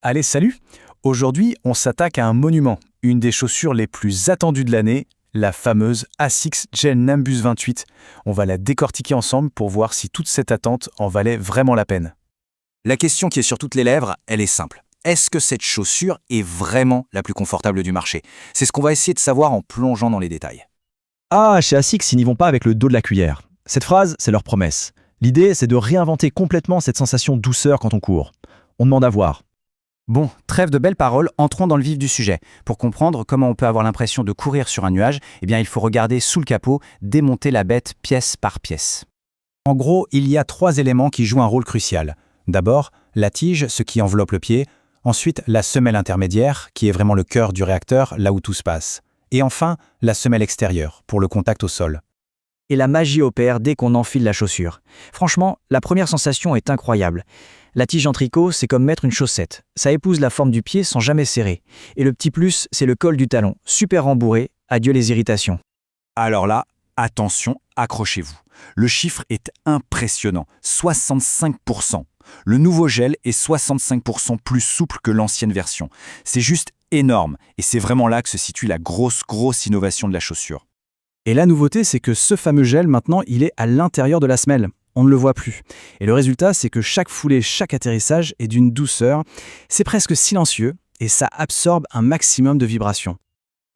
Allez, salut! Aujourd'hui, on s'attaque à un monument, une des chaussures les plus attendues de l'année, la fameuse Asics Gel Nimbus 28. On va la décortiquer ensemble pour voir si toute cette attente en valait vraiment la peine. La question qui est sur toutes les lèvres, elle est simple. Est-ce que cette chaussure est vraiment la plus confortable du marché? C'est ce qu'on va essayer de savoir en plongeant dans les détails. Ah, chez ASICS, ils n'y vont pas avec le dos de la cuillère. Cette phrase, c'est leur promesse. L'idée, c'est de réinventer complètement cette sensation de douceur quand on court. On demande à voir. Bon, trêve de belles paroles, entrons dans le vif du sujet. Pour comprendre comment on peut avoir l'impression de courir sur un nuage, il faut regarder sous le capot, démonter la bête pièce par pièce. En gros, il y a 3 éléments qui jouent un rôle crucial. D'abord, la tige, ce qui enveloppe le pied. Ensuite, la semelle intermédiaire, qui est vraiment le cœur du réacteur, là où tout se passe. Et enfin, la semelle extérieure, pour le contact au sol. Et la magie opère dès qu'on enfile la chaussure. Franchement, la première sensation est incroyable. La tige en tricot, c'est comme mettre une chaussette. Ça épouse la forme du pied sans jamais serrer. Et le petit plus, c'est le col du talon, super rembourré, adieu les irritations. Alors là, attention, accrochez-vous. Le chiffre est impressionnant, 65%. Le nouveau gel est 65% plus souple que l'ancienne version. C'est juste énorme, et c'est vraiment là que se situe la grosse innovation de la chaussure. Et la nouveauté, c'est que ce fameux gel, maintenant, il est à l'intérieur de la semelle. On ne le voit plus. Et le résultat, c'est que chaque foulée, chaque atterrissage est d'une douceur. C'est presque silencieux et ça absorbe un maximum de vibrations.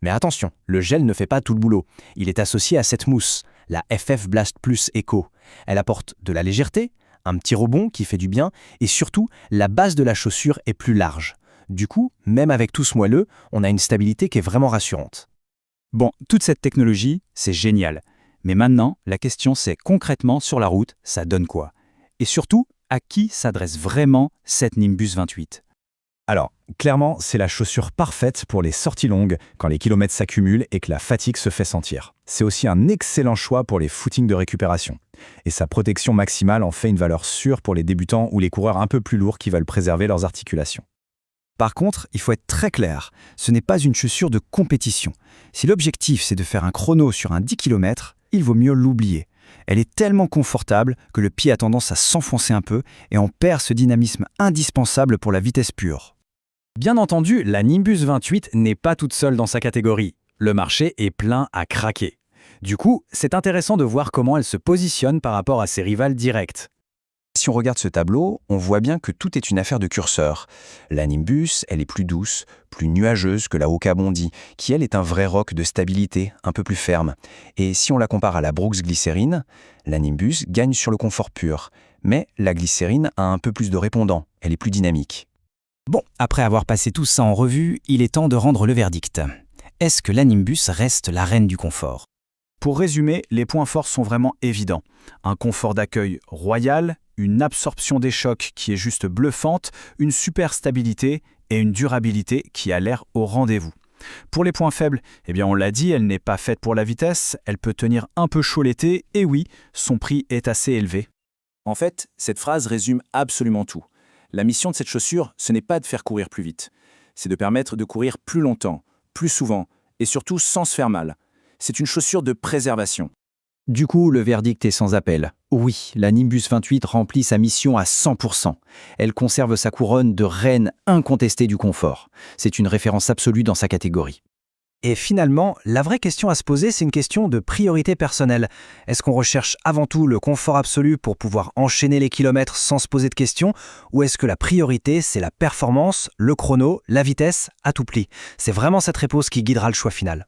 Mais attention, le gel ne fait pas tout le boulot. Il est associé à cette mousse, la FF Blast Plus Eco. Elle apporte de la légèreté, un petit rebond qui fait du bien et surtout, la base de la chaussure est plus large. Du coup, même avec tout ce moelleux, on a une stabilité qui est vraiment rassurante. Bon, toute cette technologie, c'est génial. Mais maintenant, la question c'est concrètement sur la route, ça donne quoi? Et surtout, à qui s'adresse vraiment cette Nimbus 28? Alors, clairement, c'est la chaussure parfaite pour les sorties longues, quand les kilomètres s'accumulent et que la fatigue se fait sentir. C'est aussi un excellent choix pour les footings de récupération. Et sa protection maximale en fait une valeur sûre pour les débutants ou les coureurs un peu plus lourds qui veulent préserver leurs articulations. Par contre, il faut être très clair, ce n'est pas une chaussure de compétition. Si l'objectif c'est de faire un chrono sur un 10 km, il vaut mieux l'oublier. Elle est tellement confortable que le pied a tendance à s'enfoncer un peu et on perd ce dynamisme indispensable pour la vitesse pure. Bien entendu, la Nimbus 28 n'est pas toute seule dans sa catégorie. Le marché est plein à craquer. Du coup, c'est intéressant de voir comment elle se positionne par rapport à ses rivales directes. Si on regarde ce tableau, on voit bien que tout est une affaire de curseur. La Nimbus, elle est plus douce, plus nuageuse que la Hoka Bondi, qui elle est un vrai roc de stabilité, un peu plus ferme. Et si on la compare à la Brooks Glycérine, la Nimbus gagne sur le confort pur. Mais la glycérine a un peu plus de répondant, elle est plus dynamique. Bon, après avoir passé tout ça en revue, il est temps de rendre le verdict. Est-ce que la Nimbus reste la reine du confort? Pour résumer, les points forts sont vraiment évidents. Un confort d'accueil royal, une absorption des chocs qui est juste bluffante, une super stabilité et une durabilité qui a l'air au rendez-vous. Pour les points faibles, on l'a dit, elle n'est pas faite pour la vitesse, elle peut tenir un peu chaud l'été, et oui, son prix est assez élevé. En fait, cette phrase résume absolument tout. La mission de cette chaussure, ce n'est pas de faire courir plus vite. C'est de permettre de courir plus longtemps, plus souvent, et surtout sans se faire mal. C'est une chaussure de préservation. Du coup, le verdict est sans appel. Oui, la Nimbus 28 remplit sa mission à 100%. Elle conserve sa couronne de reine incontestée du confort. C'est une référence absolue dans sa catégorie. Et finalement, la vraie question à se poser, c'est une question de priorité personnelle. Est-ce qu'on recherche avant tout le confort absolu pour pouvoir enchaîner les kilomètres sans se poser de questions, ou est-ce que la priorité, c'est la performance, le chrono, la vitesse à tout prix? C'est vraiment cette réponse qui guidera le choix final.